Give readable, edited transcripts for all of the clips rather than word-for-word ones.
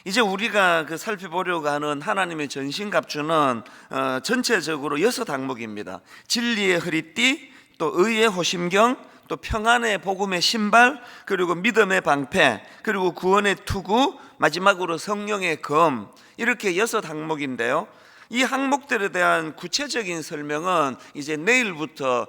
이제 우리가 살펴보려고 하는 하나님의 전신갑주는 전체적으로 6항목입니다. 진리의 허리띠, 또 의의 호심경, 또 평안의 복음의 신발, 그리고 믿음의 방패, 그리고 구원의 투구, 마지막으로 성령의 검, 이렇게 6항목인데요. 이 항목들에 대한 구체적인 설명은 이제 내일부터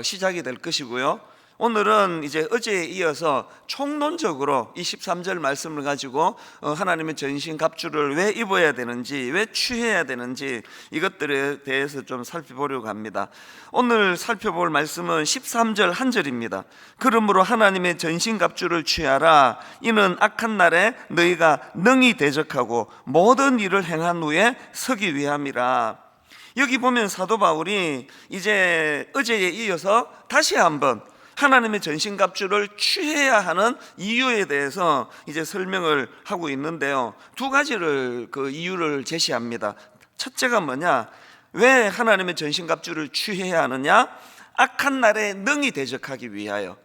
시작이 될 것이고요. 오늘은 이제 어제에 이어서 총론적으로 이 13절 말씀을 가지고 하나님의 전신 갑주를 왜 입어야 되는지, 왜 취해야 되는지, 이것들에 대해서 좀 살펴보려고 합니다. 오늘 살펴볼 말씀은 13절 한 절입니다. 그러므로 하나님의 전신 갑주를 취하라. 이는 악한 날에 너희가 능히 대적하고 모든 일을 행한 후에 서기 위함이라. 여기 보면 사도 바울이 이제 어제에 이어서 다시 한번 하나님의 전신갑주를 취해야 하는 이유에 대해서 이제 설명을 하고 있는데요. 두 가지를 그 이유를 제시합니다. 첫째가 뭐냐? 왜 하나님의 전신갑주를 취해야 하느냐? 악한 날에 능히 대적하기 위하여.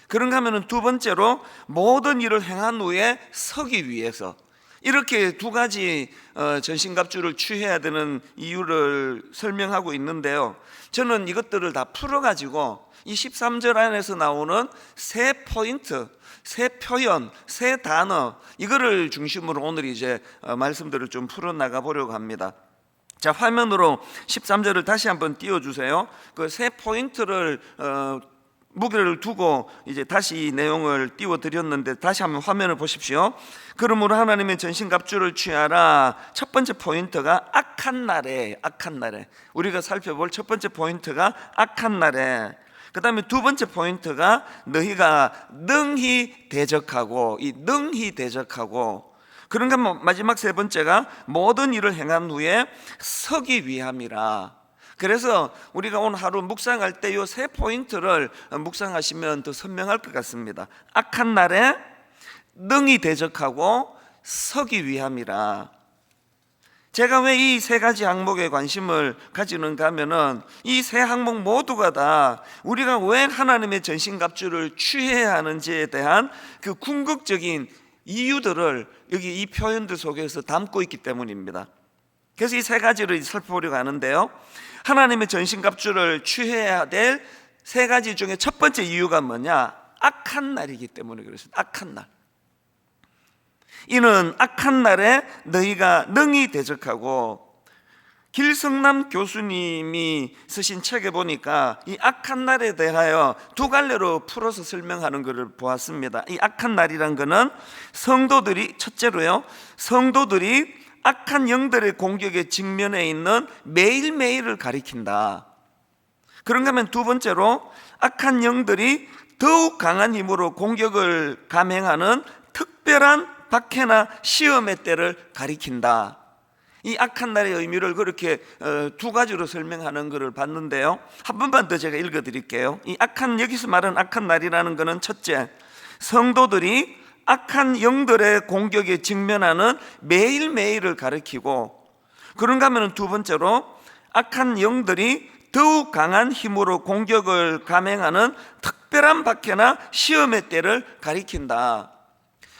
그런가 하면 두 번째로 모든 일을 행한 후에 서기 위해서. 이렇게 두 가지 전신갑주를 취해야 되는 이유를 설명하고 있는데요. 저는 이것들을 다 풀어가지고 이 13절 안에서 나오는 세 포인트, 세 표현, 세 단어, 이거를 중심으로 오늘 이제 말씀들을 좀 풀어나가 보려고 합니다. 자, 화면으로 13절을 다시 한번 띄워주세요. 그 세 포인트를 무게를 두고 이제 다시 이 내용을 띄워드렸는데 다시 한번 화면을 보십시오. 그러므로 하나님의 전신갑주를 취하라. 첫 번째 포인트가 악한 날에, 악한 날에. 우리가 살펴볼 첫 번째 포인트가 악한 날에. 그 다음에 두 번째 포인트가 너희가 능히 대적하고, 이 능히 대적하고, 그런가 마지막 세 번째가 모든 일을 행한 후에 서기 위함이라. 그래서 우리가 오늘 하루 묵상할 때 이 세 포인트를 묵상하시면 더 선명할 것 같습니다. 악한 날에 능히 대적하고 서기 위함이라. 제가 왜 이 세 가지 항목에 관심을 가지는가 하면은 이 세 항목 모두가 다 우리가 왜 하나님의 전신갑주를 취해야 하는지에 대한 그 궁극적인 이유들을 여기 이 표현들 속에서 담고 있기 때문입니다. 그래서 이 세 가지를 살펴보려고 하는데요. 하나님의 전신갑주를 취해야 될 세 가지 중에 첫 번째 이유가 뭐냐? 악한 날이기 때문에 그렇습니다. 악한 날. 이는 악한 날에 너희가 능히 대적하고, 길성남 교수님이 쓰신 책에 보니까 이 악한 날에 대하여 두 갈래로 풀어서 설명하는 것을 보았습니다. 이 악한 날이란 것은 성도들이, 첫째로요, 성도들이 악한 영들의 공격에 직면해 있는 매일매일을 가리킨다. 그런가 하면 두 번째로 악한 영들이 더욱 강한 힘으로 공격을 감행하는 특별한 박해나 시험의 때를 가리킨다. 이 악한 날의 의미를 그렇게 두 가지로 설명하는 것을 봤는데요. 한 번만 더 제가 읽어드릴게요. 이 여기서 말하는 악한 날이라는 것은 첫째, 성도들이 악한 영들의 공격에 직면하는 매일매일을 가리키고, 그런가 하면 두 번째로 악한 영들이 더욱 강한 힘으로 공격을 감행하는 특별한 박해나 시험의 때를 가리킨다.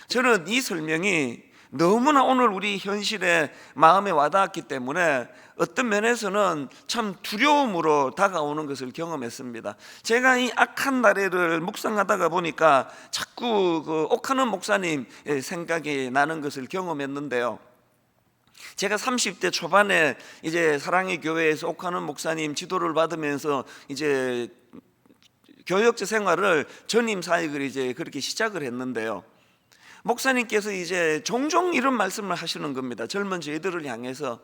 저는 이 설명이 너무나 오늘 우리 현실에 마음에 와닿았기 때문에 어떤 면에서는 참 두려움으로 다가오는 것을 경험했습니다. 제가 이 악한 날에를 묵상하다가 보니까 자꾸 그 옥하는 목사님 생각이 나는 것을 경험했는데요. 제가 30대 초반에 이제 사랑의 교회에서 옥하는 목사님 지도를 받으면서 이제 교역자 생활을 전임 사역을 이제 그렇게 시작을 했는데요. 목사님께서 이제 종종 이런 말씀을 하시는 겁니다. 젊은 저희들을 향해서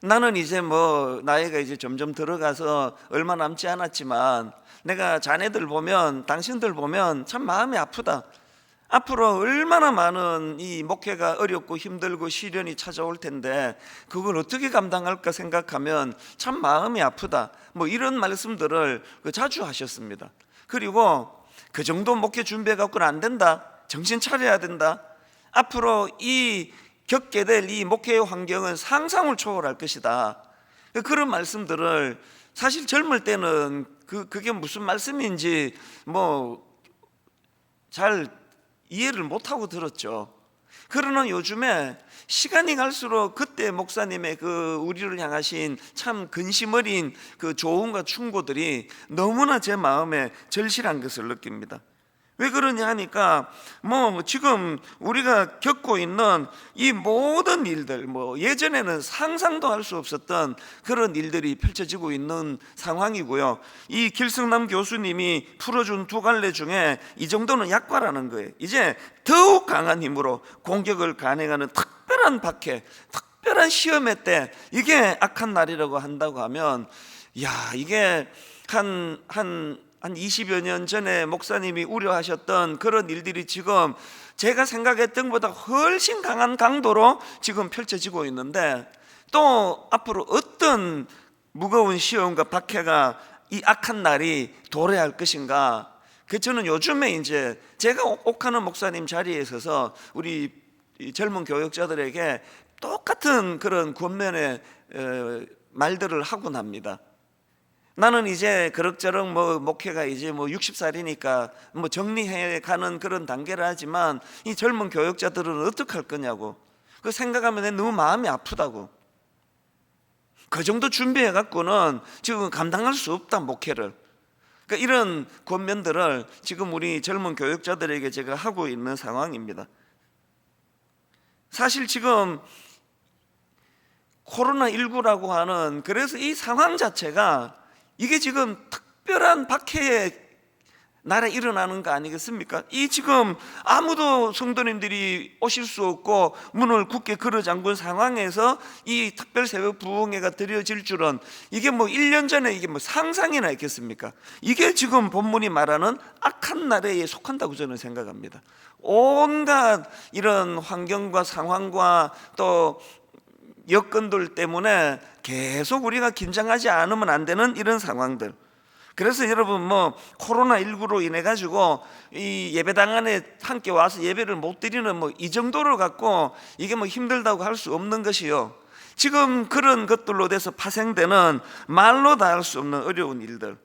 나는 이제 나이가 이제 점점 들어가서 얼마 남지 않았지만 내가 자네들 보면, 당신들 보면 참 마음이 아프다. 앞으로 얼마나 많은 이 목회가 어렵고 힘들고 시련이 찾아올 텐데 그걸 어떻게 감당할까 생각하면 참 마음이 아프다. 이런 말씀들을 자주 하셨습니다. 그리고 그 정도 목회 준비해 갖고는 안 된다. 정신 차려야 된다. 앞으로 겪게 될 이 목회의 환경은 상상을 초월할 것이다. 그런 말씀들을 사실 젊을 때는 그게 무슨 말씀인지 잘 이해를 못하고 들었죠. 그러나 요즘에 시간이 갈수록 그때 목사님의 그 우리를 향하신 참 근심 어린 그 조언과 충고들이 너무나 제 마음에 절실한 것을 느낍니다. 왜 그러냐 하니까 지금 우리가 겪고 있는 이 모든 일들, 예전에는 상상도 할 수 없었던 그런 일들이 펼쳐지고 있는 상황이고요. 이 길승남 교수님이 풀어준 두 갈래 중에 이 정도는 약과라는 거예요. 이제 더욱 강한 힘으로 공격을 간행하는 특별한 박해, 특별한 시험의 때, 이게 악한 날이라고 한다고 하면, 이게 한 20여 년 전에 목사님이 우려하셨던 그런 일들이 지금 제가 생각했던 것보다 훨씬 강한 강도로 지금 펼쳐지고 있는데, 또 앞으로 어떤 무거운 시험과 박해가 이 악한 날이 도래할 것인가. 저는 요즘에 이제 제가 옥하는 목사님 자리에 서서 우리 젊은 교역자들에게 똑같은 그런 권면의 말들을 하곤 합니다. 나는 이제 그럭저럭 목회가 이제 60살이니까 정리해 가는 그런 단계를 하지만 이 젊은 교역자들은 어떻게 할 거냐고 그 생각하면 너무 마음이 아프다고. 그 정도 준비해 갖고는 지금 감당할 수 없다, 목회를. 그러니까 이런 권면들을 지금 우리 젊은 교역자들에게 제가 하고 있는 상황입니다. 사실 지금 코로나19라고 하는, 그래서 이 상황 자체가 이게 지금 특별한 박해의 날에 일어나는 거 아니겠습니까? 이 지금 아무도 성도님들이 오실 수 없고 문을 굳게 걸어 잠근 상황에서 이 특별 새벽 부흥회가 드려질 줄은, 이게 1년 전에 이게 상상이나 있겠습니까? 이게 지금 본문이 말하는 악한 날에 속한다고 저는 생각합니다. 온갖 이런 환경과 상황과 또 여건들 때문에 계속 우리가 긴장하지 않으면 안 되는 이런 상황들. 그래서 여러분 코로나19로 인해 가지고 이 예배당 안에 함께 와서 예배를 못 드리는 이 정도를 갖고 이게 힘들다고 할 수 없는 것이요, 지금 그런 것들로 돼서 파생되는 말로 다 할 수 없는 어려운 일들,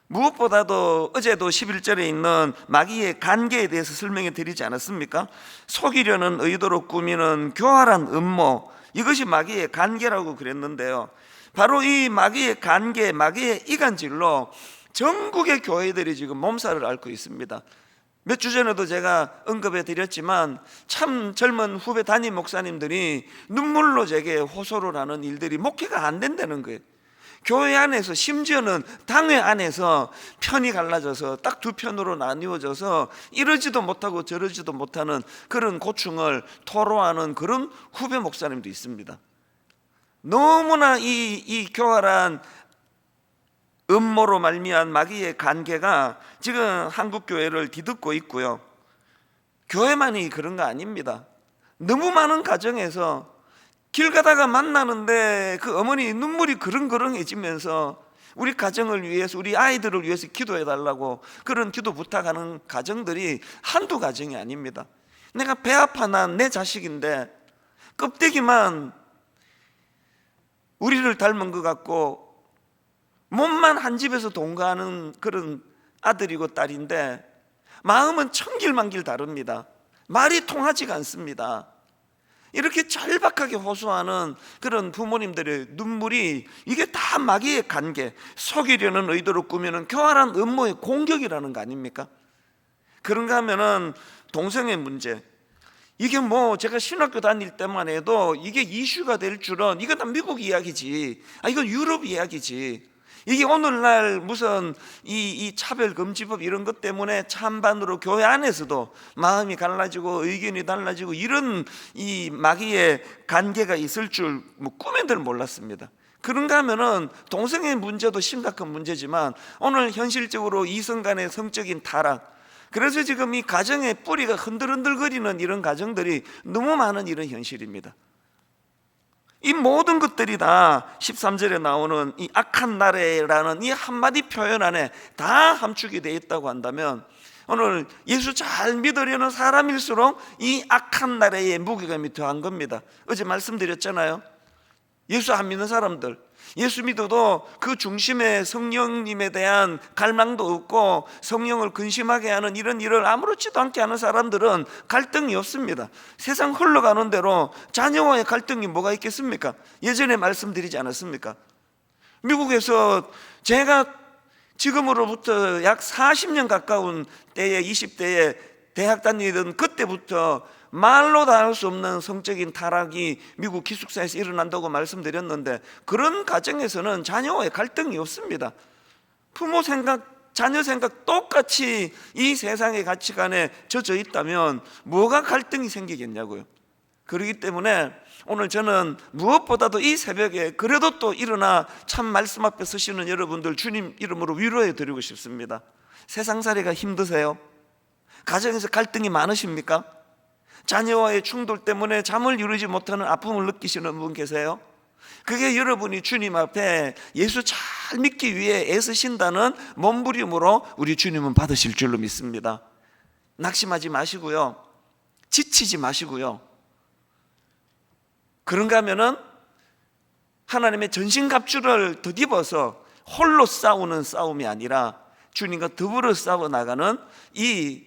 무엇보다도 어제도 11절에 있는 마귀의 간계에 대해서 설명해 드리지 않았습니까? 속이려는 의도로 꾸미는 교활한 음모, 이것이 마귀의 간계라고 그랬는데요, 바로 이 마귀의 간계, 마귀의 이간질로 전국의 교회들이 지금 몸살을 앓고 있습니다. 몇 주 전에도 제가 언급해 드렸지만 참 젊은 후배 담임 목사님들이 눈물로 제게 호소를 하는 일들이, 목회가 안 된다는 거예요. 교회 안에서, 심지어는 당회 안에서 편이 갈라져서 딱 두 편으로 나뉘어져서 이러지도 못하고 저러지도 못하는 그런 고충을 토로하는 그런 후배 목사님도 있습니다. 너무나 이 교활한 음모로 말미암은 마귀의 간계가 지금 한국 교회를 뒤덮고 있고요, 교회만이 그런 거 아닙니다. 너무 많은 가정에서 길 가다가 만나는데 그 어머니 눈물이 그릉그릉해지면서 우리 가정을 위해서, 우리 아이들을 위해서 기도해 달라고 그런 기도 부탁하는 가정들이 한두 가정이 아닙니다. 내가 배 아파, 난 내 자식인데 껍데기만 우리를 닮은 것 같고 몸만 한 집에서 동거하는 그런 아들이고 딸인데 마음은 천길만길 다릅니다. 말이 통하지가 않습니다. 이렇게 절박하게 호소하는 그런 부모님들의 눈물이, 이게 다 마귀의 간계, 속이려는 의도로 꾸미는 교활한 음모의 공격이라는 거 아닙니까? 그런가 하면은 동성애 문제, 이게 제가 신학교 다닐 때만 해도 이게 이슈가 될 줄은, 이건 다 미국 이야기지, 이건 유럽 이야기지, 이게 오늘날 무슨 이 차별금지법 이런 것 때문에 찬반으로 교회 안에서도 마음이 갈라지고 의견이 달라지고 이런 이 마귀의 관계가 있을 줄 꿈에도 몰랐습니다. 그런가 하면은 동성애 문제도 심각한 문제지만 오늘 현실적으로 이성 간의 성적인 타락, 그래서 지금 이 가정의 뿌리가 흔들흔들거리는 이런 가정들이 너무 많은 이런 현실입니다. 이 모든 것들이 다 13절에 나오는 이 악한 날에라는 이 한마디 표현 안에 다 함축이 되어 있다고 한다면, 오늘 예수 잘 믿으려는 사람일수록 이 악한 날의 무게감이 더한 겁니다. 어제 말씀드렸잖아요. 예수 안 믿는 사람들, 예수 믿어도 그 중심에 성령님에 대한 갈망도 없고 성령을 근심하게 하는 이런 일을 아무렇지도 않게 하는 사람들은 갈등이 없습니다. 세상 흘러가는 대로 자녀와의 갈등이 뭐가 있겠습니까? 예전에 말씀드리지 않았습니까? 미국에서 제가 지금으로부터 약 40년 가까운 때에 20대에 대학 다니던 그때부터 말로 다 할 수 없는 성적인 타락이 미국 기숙사에서 일어난다고 말씀드렸는데, 그런 가정에서는 자녀와의 갈등이 없습니다. 부모 생각, 자녀 생각 똑같이 이 세상의 가치관에 젖어 있다면 뭐가 갈등이 생기겠냐고요. 그렇기 때문에 오늘 저는 무엇보다도 이 새벽에 그래도 또 일어나 참 말씀 앞에 서시는 여러분들 주님 이름으로 위로해 드리고 싶습니다. 세상살이가 힘드세요? 가정에서 갈등이 많으십니까? 자녀와의 충돌 때문에 잠을 이루지 못하는 아픔을 느끼시는 분 계세요? 그게 여러분이 주님 앞에 예수 잘 믿기 위해 애쓰신다는 몸부림으로 우리 주님은 받으실 줄로 믿습니다. 낙심하지 마시고요, 지치지 마시고요. 그런가 하면은 하나님의 전신갑주를 덧입어서 홀로 싸우는 싸움이 아니라 주님과 더불어 싸워나가는, 이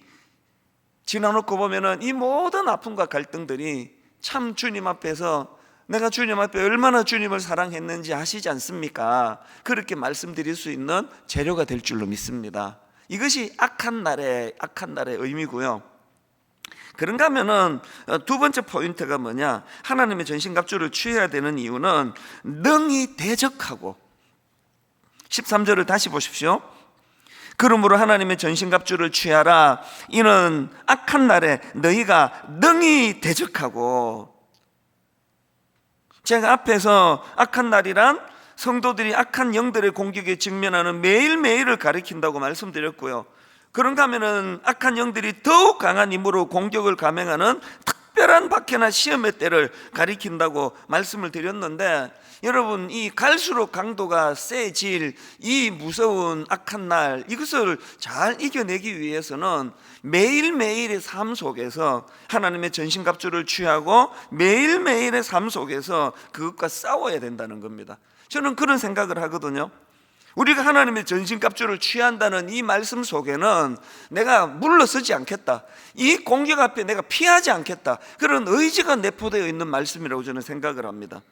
지나놓고 보면은 이 모든 아픔과 갈등들이 참 주님 앞에서 내가 주님 앞에 얼마나 주님을 사랑했는지 아시지 않습니까? 그렇게 말씀드릴 수 있는 재료가 될 줄로 믿습니다. 이것이 악한 날의 의미고요. 그런가 하면은 두 번째 포인트가 뭐냐? 하나님의 전신갑주를 취해야 되는 이유는 능히 대적하고, 13절을 다시 보십시오. 그러므로 하나님의 전신갑주를 취하라. 이는 악한 날에 너희가 능히 대적하고. 제가 앞에서 악한 날이란 성도들이 악한 영들의 공격에 직면하는 매일매일을 가리킨다고 말씀드렸고요. 그런가 하면은 악한 영들이 더욱 강한 힘으로 공격을 감행하는 특별한 박해나 시험의 때를 가리킨다고 말씀을 드렸는데, 여러분, 이 갈수록 강도가 세질 이 무서운 악한 날, 이것을 잘 이겨내기 위해서는 매일매일의 삶 속에서 하나님의 전신갑주를 취하고 매일매일의 삶 속에서 그것과 싸워야 된다는 겁니다. 저는 그런 생각을 하거든요. 우리가 하나님의 전신갑주를 취한다는 이 말씀 속에는 내가 물러서지 않겠다, 이 공격 앞에 내가 피하지 않겠다, 그런 의지가 내포되어 있는 말씀이라고 저는 생각을 합니다.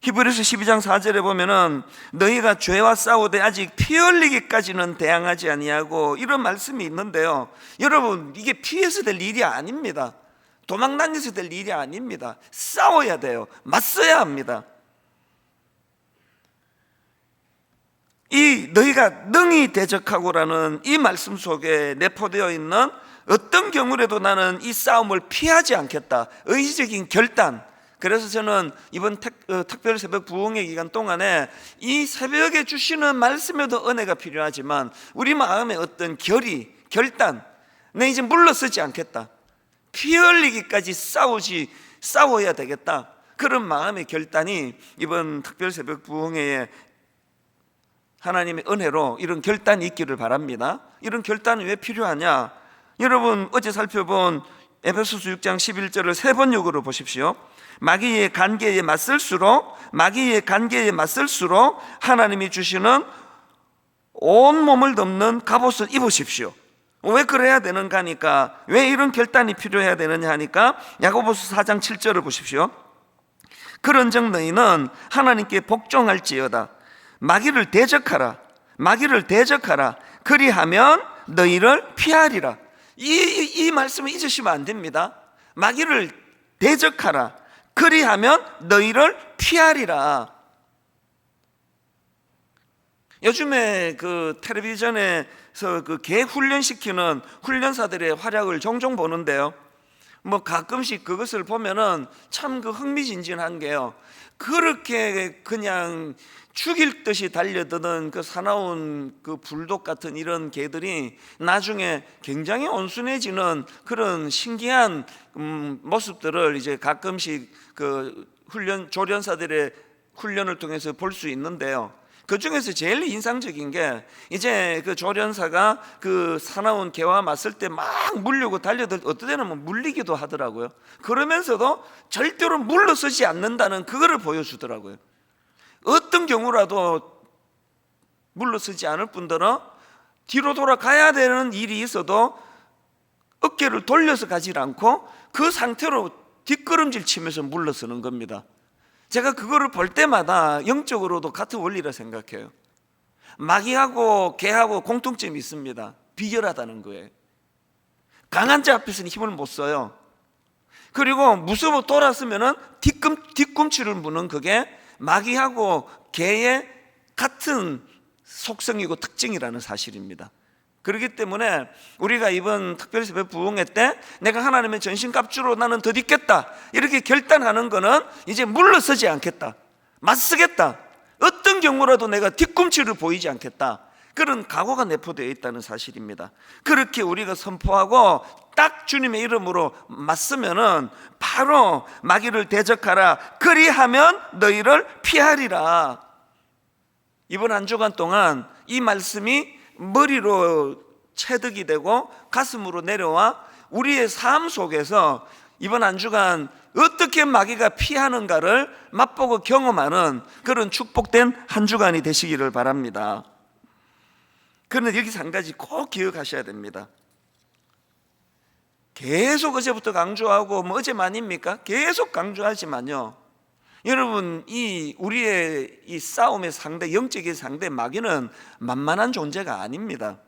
히브리서 12장 4절에 보면은 너희가 죄와 싸우되 아직 피 흘리기까지는 대항하지 아니하고, 이런 말씀이 있는데요. 여러분, 이게 피해서 될 일이 아닙니다. 도망다녀서 될 일이 아닙니다. 싸워야 돼요. 맞서야 합니다. 이 너희가 능히 대적하고라는 이 말씀 속에 내포되어 있는 어떤 경우라도 나는 이 싸움을 피하지 않겠다, 의지적인 결단. 그래서 저는 이번 특별 새벽 부흥회 기간 동안에 이 새벽에 주시는 말씀에도 은혜가 필요하지만 우리 마음의 어떤 결단, 내 이제 물러서지 않겠다, 피 흘리기까지 싸워야 되겠다, 그런 마음의 결단이 이번 특별 새벽 부흥회에 하나님의 은혜로 이런 결단이 있기를 바랍니다. 이런 결단은 왜 필요하냐? 여러분, 어제 살펴본 에베소서 6장 11절을 세 번역으로 보십시오. 마귀의 간계에 맞설수록 하나님이 주시는 온몸을 덮는 갑옷을 입으십시오. 왜 그래야 되는가 하니까, 왜 이런 결단이 필요해야 되느냐 하니까 야고보서 4장 7절을 보십시오. 그런즉 너희는 하나님께 복종할지어다. 마귀를 대적하라. 그리하면 너희를 피하리라. 이 말씀을 잊으시면 안 됩니다. 마귀를 대적하라. 그리하면 너희를 피하리라. 요즘에 그 텔레비전에서 그 개 훈련시키는 훈련사들의 활약을 종종 보는데요. 뭐 가끔씩 그것을 보면은 참 그 흥미진진한 게요, 그렇게 그냥 죽일 듯이 달려드는 그 사나운 그 불독 같은 이런 개들이 나중에 굉장히 온순해지는 그런 신기한 모습들을 이제 가끔씩 그 조련사들의 훈련을 통해서 볼 수 있는데요. 그 중에서 제일 인상적인 게 이제 그 조련사가 그 사나운 개와 맞설 때 막 물려고 달려들, 어떤 때는 뭐 물리기도 하더라고요. 그러면서도 절대로 물러서지 않는다는 그거를 보여주더라고요. 어떤 경우라도 물러서지 않을 뿐더러 뒤로 돌아가야 되는 일이 있어도 어깨를 돌려서 가지 않고 그 상태로 뒷걸음질 치면서 물러서는 겁니다. 제가 그거를 볼 때마다 영적으로도 같은 원리라 생각해요. 마귀하고 개하고 공통점이 있습니다. 비결하다는 거예요. 강한 자 앞에서는 힘을 못 써요. 그리고 무서워 돌았으면은 뒤꿈치를 무는 그게 마귀하고 개의 같은 속성이고 특징이라는 사실입니다. 그렇기 때문에 우리가 이번 특별 새벽 부흥회 때 내가 하나님의 전신갑주로 나는 덧입겠다 이렇게 결단하는 거는 이제 물러서지 않겠다, 맞서겠다, 어떤 경우라도 내가 뒤꿈치를 보이지 않겠다, 그런 각오가 내포되어 있다는 사실입니다. 그렇게 우리가 선포하고 딱 주님의 이름으로 맞서면은 바로 마귀를 대적하라, 그리하면 너희를 피하리라. 이번 한 주간 동안 이 말씀이 머리로 체득이 되고 가슴으로 내려와 우리의 삶 속에서 이번 한 주간 어떻게 마귀가 피하는가를 맛보고 경험하는 그런 축복된 한 주간이 되시기를 바랍니다. 그런데 여기서 한 가지 꼭 기억하셔야 됩니다. 계속 어제부터 강조하고 뭐 어제만입니까? 계속 강조하지만요, 여러분, 우리의 이 싸움의 상대, 영적인 상대 마귀는 만만한 존재가 아닙니다.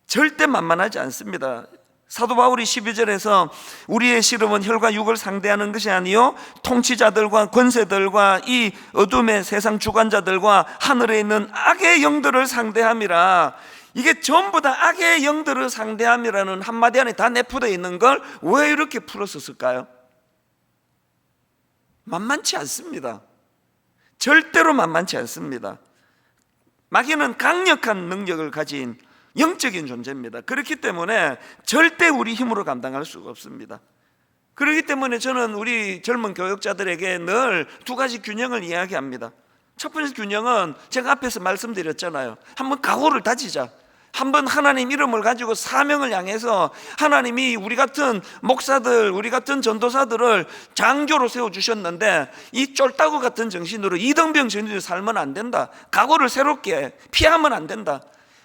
절대 만만하지 않습니다. 사도 바울이 12절에서 우리의 씨름은 혈과 육을 상대하는 것이 아니요 통치자들과 권세들과 이 어둠의 세상 주관자들과 하늘에 있는 악의 영들을 상대함이라. 이게 전부 다 악의 영들을 상대함이라는 한마디 안에 다 내포되어 있는 걸 왜 이렇게 풀어서 쓸까요? 만만치 않습니다. 절대로 만만치 않습니다. 마귀는 강력한 능력을 가진 영적인 존재입니다. 그렇기 때문에 절대 우리 힘으로 감당할 수가 없습니다. 그렇기 때문에 저는 우리 젊은 교역자들에게 늘 두 가지 균형을 이야기합니다. 첫 번째 균형은 제가 앞에서 말씀드렸잖아요. 한번 각오를 다지자. 한번 하나님 이름을 가지고 사명을 향해서 하나님이 우리 같은 목사들, 우리 같은 전도사들을 장교로 세워주셨는데 이 쫄따구 같은 정신으로 이등병 정신으로 살면 안 된다. 각오를 새롭게 피하면 안 된다.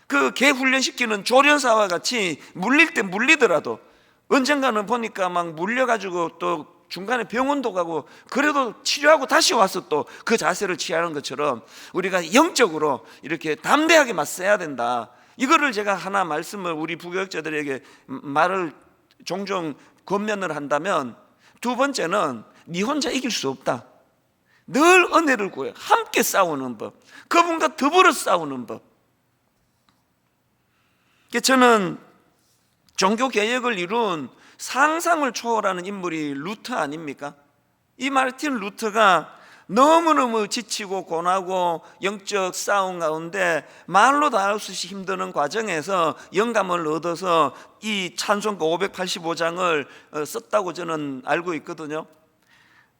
그 개 훈련시키는 조련사와 같이 물릴 때 물리더라도 언젠가는 보니까 막 물려가지고 또 중간에 병원도 가고 그래도 치료하고 다시 와서 또 그 자세를 취하는 것처럼 우리가 영적으로 이렇게 담대하게 맞서야 된다. 이거를 제가 하나 말씀을 우리 부교역자들에게 말을 종종 권면을 한다면, 두 번째는 네 혼자 이길 수 없다. 늘 은혜를 구해 함께 싸우는 법, 그분과 더불어 싸우는 법. 저는 종교개혁을 이룬 상상을 초월하는 인물이 루터 아닙니까? 이 마르틴 루터가 너무너무 지치고 고나고 영적 싸움 가운데 말로 다 할 수 없이 힘드는 과정에서 영감을 얻어서 이 찬송가 585장을 썼다고 저는 알고 있거든요.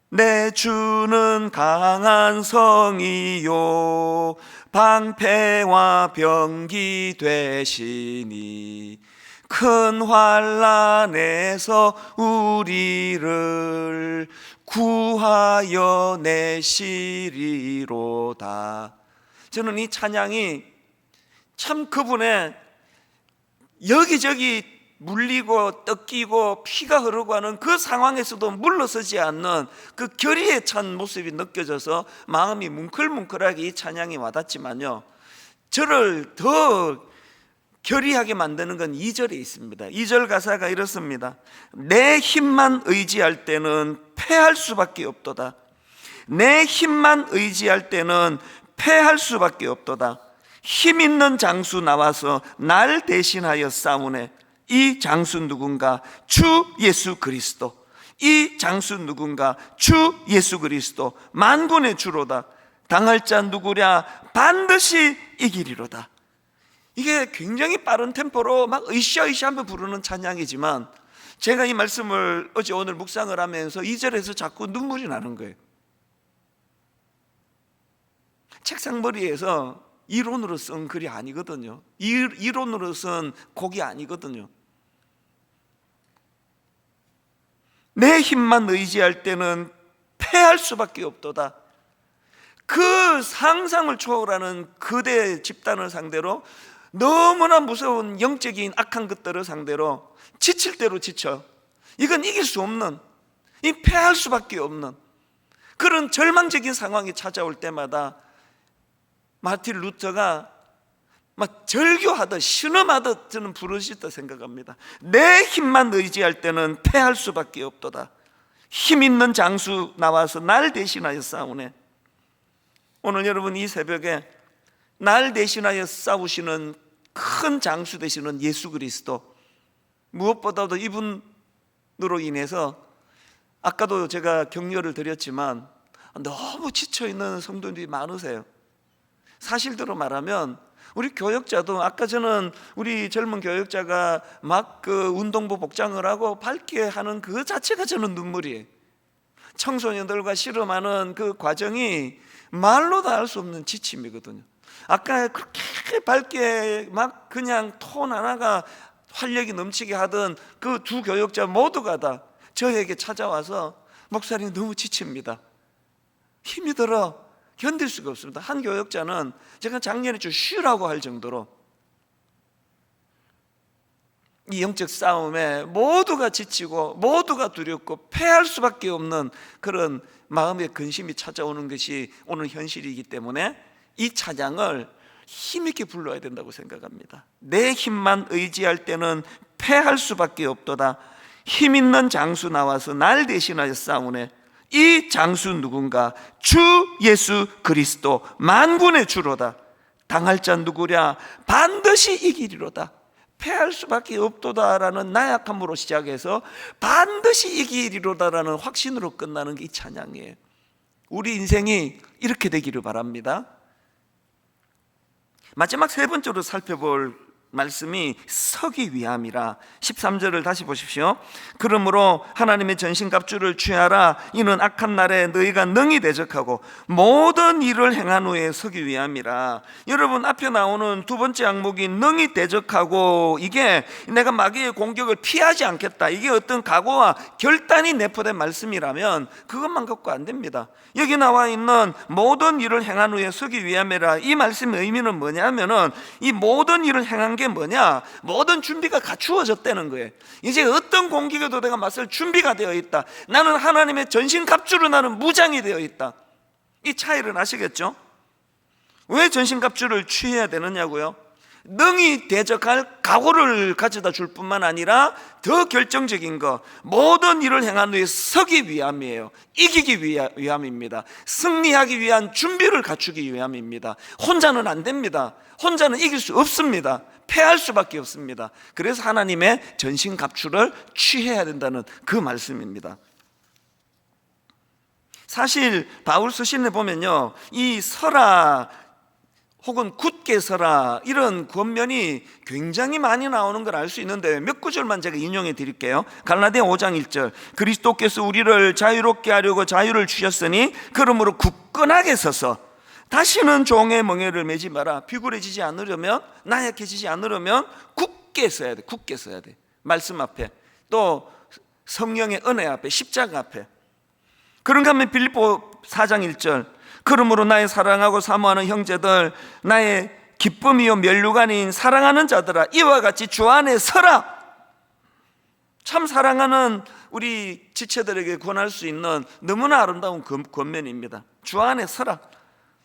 내 주는 강한 성이요 방패와 병기 되시니 큰 환난에서 우리를 구하여 내시리로다. 저는 이 찬양이 참 그분의 여기저기 물리고 뜯기고 피가 흐르고 하는 그 상황에서도 물러서지 않는 그 결의에 찬 모습이 느껴져서 마음이 뭉클뭉클하게 이 찬양이 와닿지만요, 저를 더 결의하게 만드는 건 2절에 있습니다. 2절 가사가 이렇습니다. 내 힘만 의지할 때는 패할 수밖에 없도다. 내 힘만 의지할 때는 패할 수밖에 없도다. 힘 있는 장수 나와서 날 대신하여 싸우네. 이 장수 누군가? 주 예수 그리스도. 이 장수 누군가? 주 예수 그리스도. 만군의 주로다. 당할 자 누구랴? 반드시 이기리로다. 이게 굉장히 빠른 템포로 막 으쌰으쌰 하며 부르는 찬양이지만, 제가 이 말씀을 어제 오늘 묵상을 하면서 2절에서 자꾸 눈물이 나는 거예요. 책상머리에서 이론으로 쓴 글이 아니거든요. 이론으로 쓴 곡이 아니거든요. 내 힘만 의지할 때는 패할 수밖에 없도다. 그 상상을 초월하는 거대 집단을 상대로, 너무나 무서운 영적인 악한 것들을 상대로 지칠 대로 지쳐, 이건 이길 수 없는, 이 패할 수밖에 없는 그런 절망적인 상황이 찾아올 때마다 마틴 루터가 막 절규하듯 신음하듯 저는 부르짖다 생각합니다. 내 힘만 의지할 때는 패할 수밖에 없도다. 힘 있는 장수 나와서 날 대신하여 싸우네. 오늘 여러분 이 새벽에 날 대신하여 싸우시는 큰 장수 되시는 예수 그리스도, 무엇보다도 이분으로 인해서 아까도 제가 격려를 드렸지만 너무 지쳐있는 성도들이 많으세요. 사실대로 말하면 우리 교역자도, 아까 저는 우리 젊은 교역자가 막 그 운동부 복장을 하고 밝게 하는 그 자체가 저는 눈물이에요. 청소년들과 씨름하는 그 과정이 말로 다 할 수 없는 지침이거든요. 아까 그렇게 밝게 막 그냥 톤 하나가 활력이 넘치게 하던 그 두 교역자 모두가 다 저에게 찾아와서 목사님 너무 지칩니다, 힘이 들어 견딜 수가 없습니다. 한 교역자는 제가 작년에 좀 쉬라고 할 정도로 이 영적 싸움에 모두가 지치고 모두가 두렵고 패할 수밖에 없는 그런 마음의 근심이 찾아오는 것이 오늘 현실이기 때문에 이 찬양을 힘있게 불러야 된다고 생각합니다. 내 힘만 의지할 때는 패할 수밖에 없도다. 힘 있는 장수 나와서 날 대신하여 싸우네. 이 장수 누군가? 주 예수 그리스도 만군의 주로다. 당할 자 누구랴? 반드시 이기리로다. 패할 수밖에 없도다라는 나약함으로 시작해서 반드시 이기리로다라는 확신으로 끝나는 게 이 찬양이에요. 우리 인생이 이렇게 되기를 바랍니다. 마지막 세 번째로 살펴볼 말씀이 서기 위함이라. 13절을 다시 보십시오. 그러므로 하나님의 전신갑주를 취하라. 이는 악한 날에 너희가 능히 대적하고 모든 일을 행한 후에 서기 위함이라. 여러분 앞에 나오는 두 번째 항목이 능히 대적하고, 이게 내가 마귀의 공격을 피하지 않겠다, 이게 어떤 각오와 결단이 내포된 말씀이라면 그것만 갖고 안 됩니다. 여기 나와 있는 모든 일을 행한 후에 서기 위함이라, 이 말씀의 의미는 뭐냐면은 이 모든 일을 행한 게 뭐냐? 모든 준비가 갖추어졌다는 거예요. 이제 어떤 공격에도 내가 맞설 준비가 되어 있다. 나는 하나님의 전신갑주로 나는 무장이 되어 있다. 이 차이를 아시겠죠? 왜 전신갑주를 취해야 되느냐고요? 능히 대적할 각오를 가져다 줄 뿐만 아니라 더 결정적인 거, 모든 일을 행한 후에 서기 위함이에요. 이기기 위함입니다. 승리하기 위한 준비를 갖추기 위함입니다. 혼자는 안 됩니다. 혼자는 이길 수 없습니다. 패할 수밖에 없습니다. 그래서 하나님의 전신갑주를 취해야 된다는 그 말씀입니다. 사실 바울 서신에 보면요, 이 서라 혹은 굳게 서라 이런 권면이 굉장히 많이 나오는 걸 알 수 있는데 몇 구절만 제가 인용해 드릴게요. 갈라디아 5장 1절, 그리스도께서 우리를 자유롭게 하려고 자유를 주셨으니 그러므로 굳건하게 서서 다시는 종의 멍에를 매지 마라. 비굴해지지 않으려면, 나약해지지 않으려면 굳게 서야 돼. 굳게 서야 돼. 말씀 앞에, 또 성령의 은혜 앞에, 십자가 앞에. 그런가 하면 빌립보 4장 1절, 그러므로 나의 사랑하고 사모하는 형제들, 나의 기쁨이요 면류관인 사랑하는 자들아, 이와 같이 주 안에 서라. 참 사랑하는 우리 지체들에게 권할 수 있는 너무나 아름다운 권면입니다. 주 안에 서라.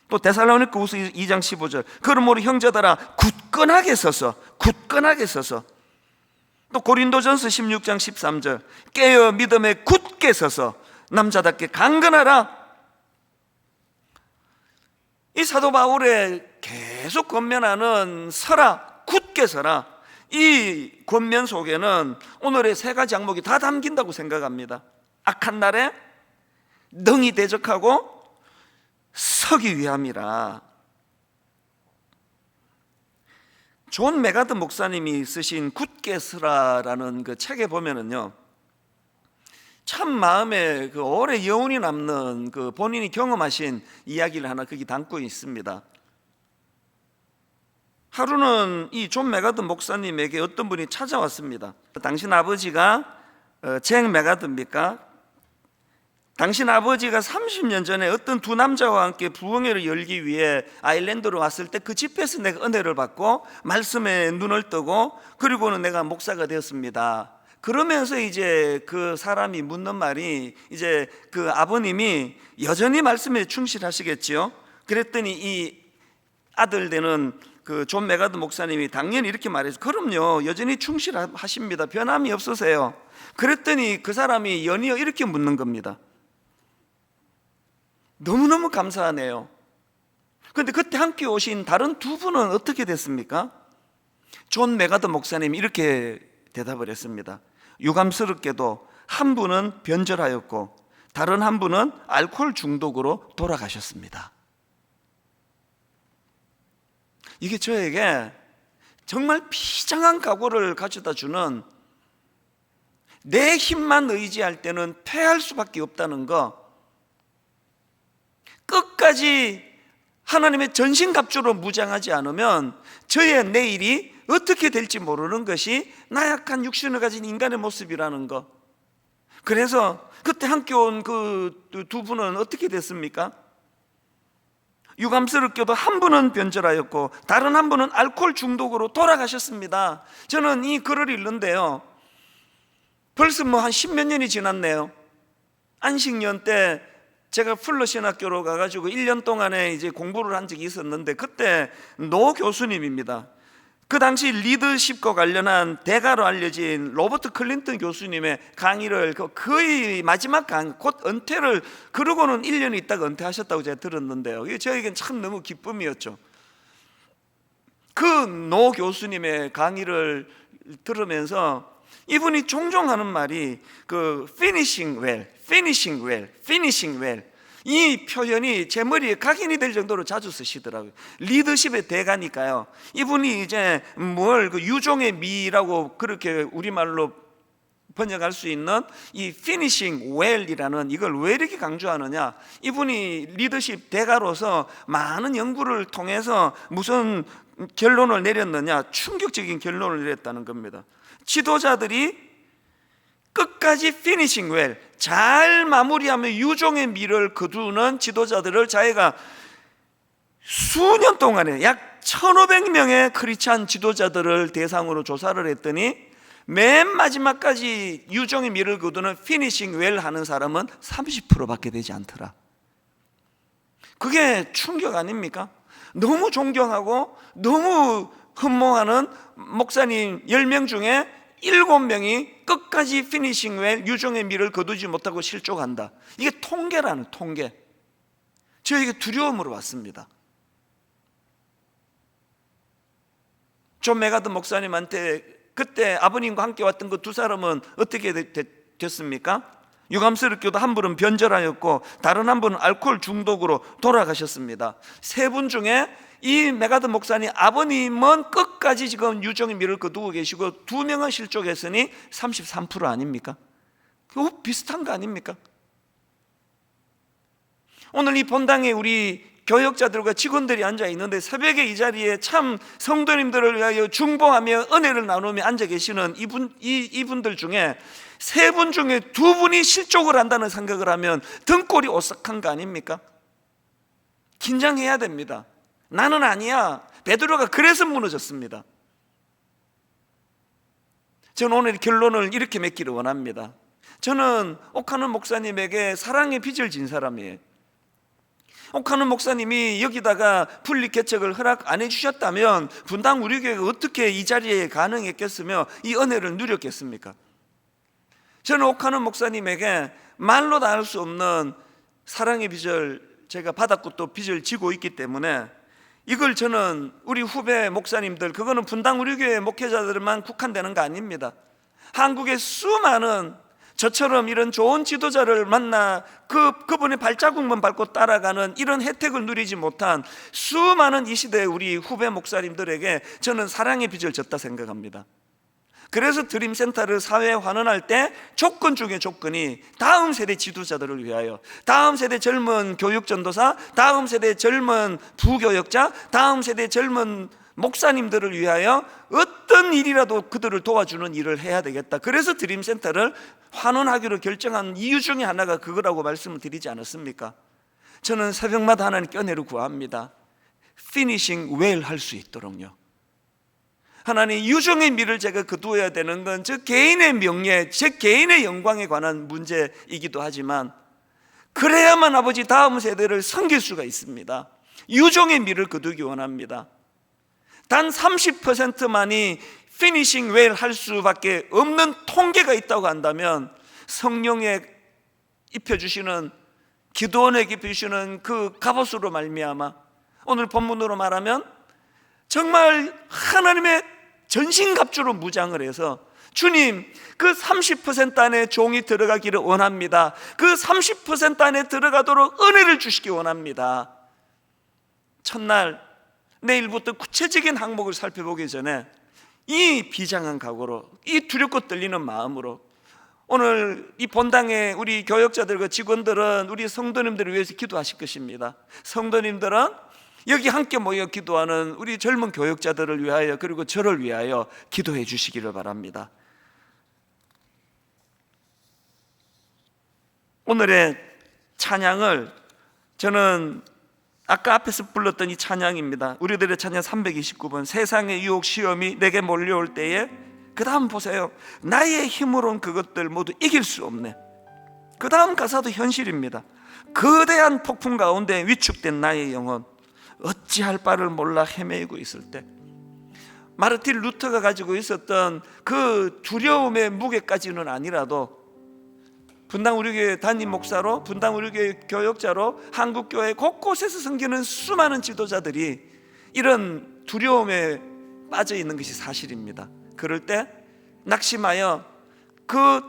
또 데살로니가후서 2장 15절, 그러므로 형제들아 굳건하게 서서, 굳건하게 서서. 또 고린도전서 16장 13절, 깨어 믿음에 굳게 서서 남자답게 강건하라. 이 사도 바울의 계속 권면하는 서라, 굳게 서라, 이 권면 속에는 오늘의 세 가지 항목이 다 담긴다고 생각합니다. 악한 날에 능히 대적하고 서기 위함이라. 존 메가드 목사님이 쓰신 굳게 서라라는 그 책에 보면은요, 참 마음에 그 오래 여운이 남는 그 본인이 경험하신 이야기를 하나 거기 담고 있습니다. 하루는 이 존 메가드 목사님에게 어떤 분이 찾아왔습니다. 당신 아버지가 잭 메가드입니까? 당신 아버지가 30년 전에 어떤 두 남자와 함께 부흥회를 열기 위해 아일랜드로 왔을 때 그 집회에서 내가 은혜를 받고 말씀에 눈을 뜨고 그리고는 내가 목사가 되었습니다. 그러면서 이제 그 사람이 묻는 말이, 이제 그 아버님이 여전히 말씀에 충실하시겠지요. 그랬더니 이 아들 되는 그 존 메가드 목사님이 당연히 이렇게 말해서, 그럼요, 여전히 충실하십니다. 변함이 없으세요. 그랬더니 그 사람이 연이어 이렇게 묻는 겁니다. 너무너무 감사하네요. 그런데 그때 함께 오신 다른 두 분은 어떻게 됐습니까? 존 메가드 목사님이 이렇게 대답을 했습니다. 유감스럽게도 한 분은 변절하였고 다른 한 분은 알코올 중독으로 돌아가셨습니다. 이게 저에게 정말 비장한 각오를 가져다 주는, 내 힘만 의지할 때는 패할 수밖에 없다는 거, 끝까지 하나님의 전신갑주로 무장하지 않으면 저의 내일이 어떻게 될지 모르는 것이 나약한 육신을 가진 인간의 모습이라는 것. 그래서 그때 함께 온 그 두 분은 어떻게 됐습니까? 유감스럽게도 한 분은 변절하였고 다른 한 분은 알코올 중독으로 돌아가셨습니다. 저는 이 글을 읽는데요, 벌써 한 10몇 년이 지났네요. 안식년 때 제가 풀러 신학교로 가가지고 1년 동안에 이제 공부를 한 적이 있었는데, 그때 노 교수님입니다. 그 당시 리더십과 관련한 대가로 알려진 로버트 클린턴 교수님의 강의를 거의 마지막 강의, 곧 은퇴를, 그러고는 1년 있다가 은퇴하셨다고 제가 들었는데요, 이게 저에겐 참 너무 기쁨이었죠. 그 노 교수님의 강의를 들으면서 이분이 종종 하는 말이 그 finishing well, finishing well, finishing well, 이 표현이 제 머리에 각인이 될 정도로 자주 쓰시더라고요. 리더십의 대가니까요. 이분이 이제 뭘 그 유종의 미라고 그렇게 우리말로 번역할 수 있는 이 finishing well이라는, 이걸 왜 이렇게 강조하느냐, 이분이 리더십 대가로서 많은 연구를 통해서 무슨 결론을 내렸느냐, 충격적인 결론을 내렸다는 겁니다. 지도자들이 끝까지 finishing well, 잘 마무리하며 유종의 미를 거두는 지도자들을 자기가 수년 동안에 약 1,500명의 크리스찬 지도자들을 대상으로 조사를 했더니 맨 마지막까지 유종의 미를 거두는 finishing well 하는 사람은 30%밖에 되지 않더라. 그게 충격 아닙니까? 너무 존경하고 너무 흠모하는 목사님 10명 중에 7명이 끝까지 피니싱 웰, 유종의 미를 거두지 못하고 실족한다. 이게 통계라는, 통계. 저에게 두려움으로 왔습니다. 존 메가드 목사님한테 그때 아버님과 함께 왔던 그 두 사람은 어떻게 됐습니까? 유감스럽게도 한 분은 변절하였고 다른 한 분은 알코올 중독으로 돌아가셨습니다. 세 분 중에 이 메가드 목사님 아버님은 끝까지 지금 유종의 미를 거두고 계시고 2명은 실족했으니 33% 아닙니까? 그거 비슷한 거 아닙니까? 오늘 이 본당에 우리 교역자들과 직원들이 앉아 있는데 새벽에 이 자리에 참 성도님들을 위하여 중보하며 은혜를 나누며 앉아 계시는 이분들 중에 3분 중에 2분이 실족을 한다는 생각을 하면 등골이 오싹한 거 아닙니까? 긴장해야 됩니다. 나는 아니야. 베드로가 그래서 무너졌습니다. 저는 오늘 결론을 이렇게 맺기를 원합니다. 저는 옥하는 목사님에게 사랑의 빚을 진 사람이에요. 옥하는 목사님이 여기다가 분리 개척을 허락 안 해주셨다면 분당 우리 교회가 어떻게 이 자리에 가능했겠으며 이 은혜를 누렸겠습니까? 저는 옥하는 목사님에게 말로 다 할 수 없는 사랑의 빚을 제가 받았고 또 빚을 지고 있기 때문에 이걸 저는 우리 후배 목사님들, 그거는 분당 우리 교회 목회자들만 국한되는 거 아닙니다. 한국의 수많은 저처럼 이런 좋은 지도자를 만나 그분의 발자국만 밟고 따라가는 이런 혜택을 누리지 못한 수많은 이 시대의 우리 후배 목사님들에게 저는 사랑의 빚을 졌다 생각합니다. 그래서 드림센터를 사회에 환원할 때 조건 중에 조건이 다음 세대 지도자들을 위하여, 다음 세대 젊은 교육전도사, 다음 세대 젊은 부교역자, 다음 세대 젊은 목사님들을 위하여 어떤 일이라도 그들을 도와주는 일을 해야 되겠다. 그래서 드림센터를 환원하기로 결정한 이유 중에 하나가 그거라고 말씀을 드리지 않았습니까? 저는 새벽마다 하나님 껴내려 구합니다. 피니싱 웰 할 수 있도록요. 하나님, 유종의 미를 제가 거두어야 되는 건 저 개인의 명예, 제 개인의 영광에 관한 문제이기도 하지만, 그래야만 아버지 다음 세대를 섬길 수가 있습니다. 유종의 미를 거두기 원합니다. 단 30%만이 피니싱 웰 할 수밖에 없는 통계가 있다고 한다면, 성령에 입혀주시는, 기도원에게 입혀주시는 그 갑옷으로 말미암아 오늘 본문으로 말하면 정말 하나님의 전신갑주로 무장을 해서, 주님, 그 30% 안에 종이 들어가기를 원합니다. 그 30% 안에 들어가도록 은혜를 주시기 원합니다. 첫날, 내일부터 구체적인 항목을 살펴보기 전에 이 비장한 각오로, 이 두렵고 떨리는 마음으로 오늘 이 본당에 우리 교역자들과 직원들은 우리 성도님들을 위해서 기도하실 것입니다. 성도님들은 여기 함께 모여 기도하는 우리 젊은 교역자들을 위하여, 그리고 저를 위하여 기도해 주시기를 바랍니다. 오늘의 찬양을 저는 아까 앞에서 불렀던 이 찬양입니다. 우리들의 찬양 329번, 세상의 유혹 시험이 내게 몰려올 때에, 그 다음 보세요. 나의 힘으로는 그것들 모두 이길 수 없네. 그 다음 가사도 현실입니다. 거대한 폭풍 가운데 위축된 나의 영혼, 어찌할 바를 몰라 헤매이고 있을 때, 마르틴 루터가 가지고 있었던 그 두려움의 무게까지는 아니라도 분당 우리교회 담임 목사로, 분당 우리교회 교역자로 한국교회 곳곳에서 섬기는 수많은 지도자들이 이런 두려움에 빠져 있는 것이 사실입니다. 그럴 때 낙심하여 그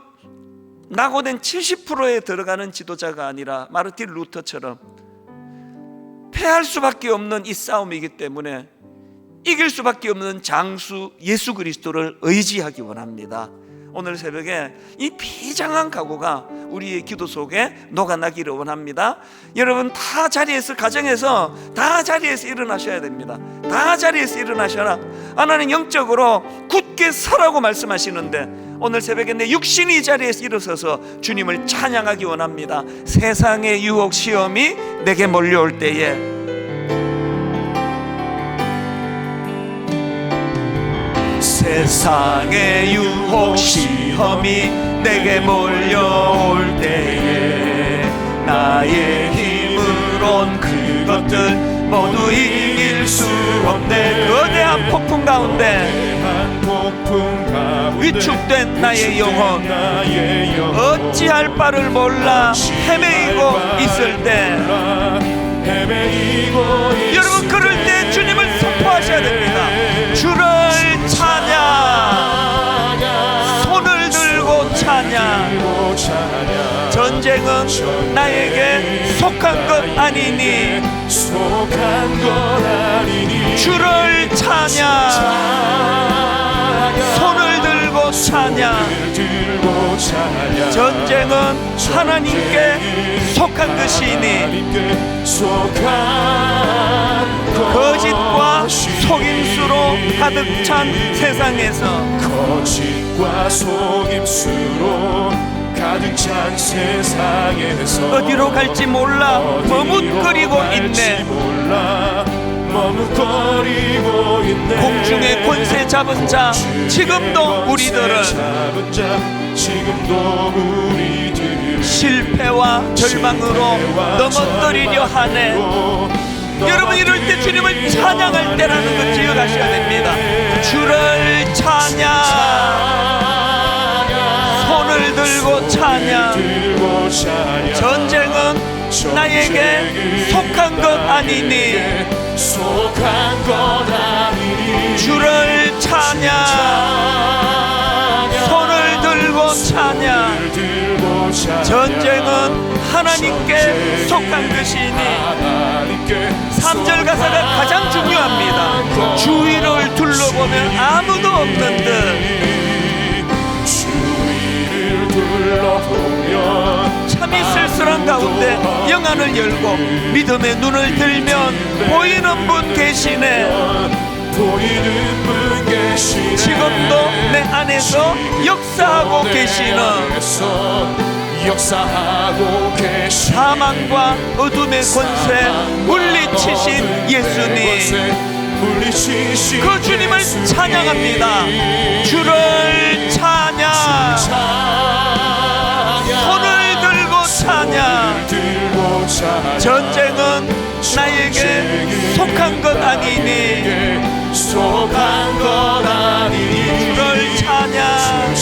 낙오된 70%에 들어가는 지도자가 아니라 마르틴 루터처럼 패할 수밖에 없는 이 싸움이기 때문에 이길 수밖에 없는 장수 예수 그리스도를 의지하기 원합니다. 오늘 새벽에 이 비장한 각오가 우리의 기도 속에 녹아나기를 원합니다. 여러분, 다 자리에서, 가정에서 다 자리에서 일어나셔야 됩니다. 다 자리에서 일어나셔라. 하나님 영적으로 굳게 서라고 말씀하시는데, 오늘 새벽에 내 육신이 이 자리에서 일어서서 주님을 찬양하기 원합니다. 세상의 유혹 시험이 내게 몰려올 때에, 세상의 유혹 시험이 내게 몰려올 때에, 나의 힘으론 그것들 모두 이길 수 없네. 거대한 폭풍 가운데 위축된 나의 영혼, 어찌할 바를 몰라 헤매이고 있을 때, 여러분, 그럴 때 주님을 선포하셔야 됩니다. 주를 찬양, 손을 들고 찬양. 전쟁은 나에게 속한 것 아니니, 주를 찬양, 손을 들고 찬양. 전쟁은 하나님께 속한 것이니, 거짓과 속임수로 가득 찬 세상에서, 거짓과 속임수로 가득 찬 세상에서 어디로 갈지 몰라 머뭇거리고 있네. 공중의 권세 잡은 자, 지금도 우리들은 실패와 절망으로 넘어뜨리려 하네. 여러분, 이럴 때 주님을 찬양할 때라는 것 기억하셔야 됩니다. 주를 찬양, 손을 들고 찬양. 전쟁은 나에게 속한 것 아니니, 주를 찬양, 손을 들고 찬양. 전쟁은 하나님께 속한 것이니. 3절 가사가 가장 중요합니다. 주위를 둘러보면 아무도 없는 듯 현안을 열고 믿음의 눈을 들면 보이는 분 계시네. 보이는 분 계시네. 지금도 내 안에서 역사하고 계시는 역사하고 계시네. 사망과 어둠의 권세 물리치신 예수님, 그 주님을 찬양합니다. 주를 찬양, 손을 들고 찬양. 전쟁은 나에게 속한 것 아니니, 속한 것 아니니. 주를 찬양,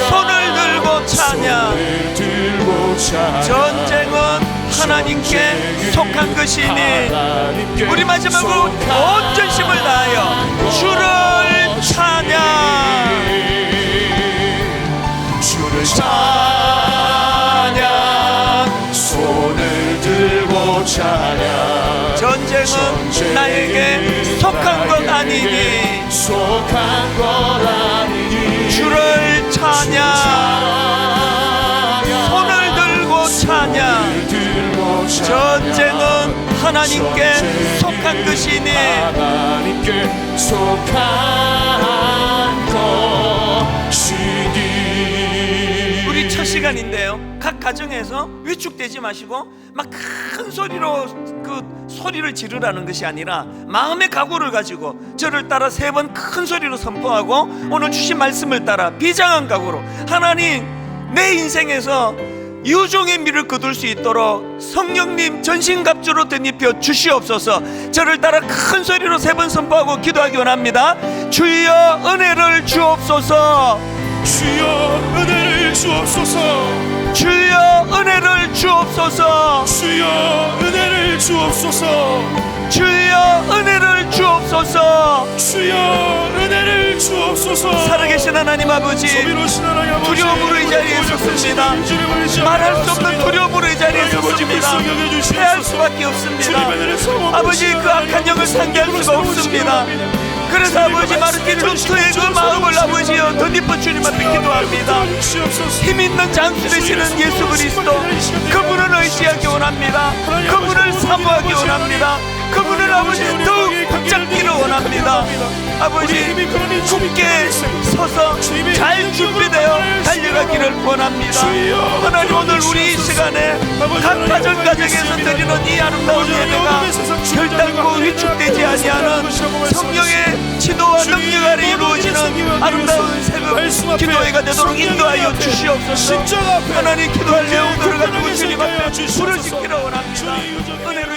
손을 들고 찬양. 전쟁은 하나님께 속한 것이니 우리 마지막으로 온 전심을 다하여 주를 찬양. 주를 찬양. 손을 들고 찬양. 전쟁은 나에게 속한 것 아니니, 속한 것 아니니. 주를 찬양, 손을 들고 찬양. 전쟁은 하나님께 속한 것이니, 하나님께 속한 것이니. 우리 첫 시간인데요, 각 가정에서 위축되지 마시고 막 큰 소리로 그 소리를 지르라는 것이 아니라 마음의 각오를 가지고 저를 따라 3번 큰 소리로 선포하고 오늘 주신 말씀을 따라 비장한 각오로 하나님, 내 인생에서 유종의 미를 거둘 수 있도록 성령님 전신갑주로 덧입혀 주시옵소서. 저를 따라 큰 소리로 3번 선포하고 기도하기 원합니다. 주여 은혜를 주옵소서. 주여 은혜를 주옵소서. 주여 은혜를 주옵소서. 주여 은혜를 주옵소서. 주여 은혜를 주옵소서. 주여 은혜를 주옵소서. 살아계신 하나님 아버지, 두려움으로 이 자리에 섰습니다. 말할 수 없는 두려움으로 이 자리에 섰습니다. 패할 수밖에 없습니다. 아버지, 그 악한 영을 상대할 수가 없습니다. 그래서 아버지 마르틴 루터의 그 마음을 아버지여 덧입어 주님 앞에 기도합니다. 힘있는 장수 되시는 예수 그리스도, 그분을 의지하기 원합니다. 그분을 사모하기 원합니다. 그분을 아버지 더욱 붙잡기를 원합니다. 아버지, 굳게 서서 잘 준비되어 달려가기를 원합니다. 하나님, 오늘 우리 이 시간에 각 가정에서 드리는 이 아름다운 예배가 결단코 위축되지 아니하는 성령의 지도와 능력 아래 이루어지는 아름다운 새벽 기도회가 되도록 인도하여 주시옵소서. 하나님, 기도할 내용들을 가지고 주님 앞에 부르짖기를 원합니다. 은혜로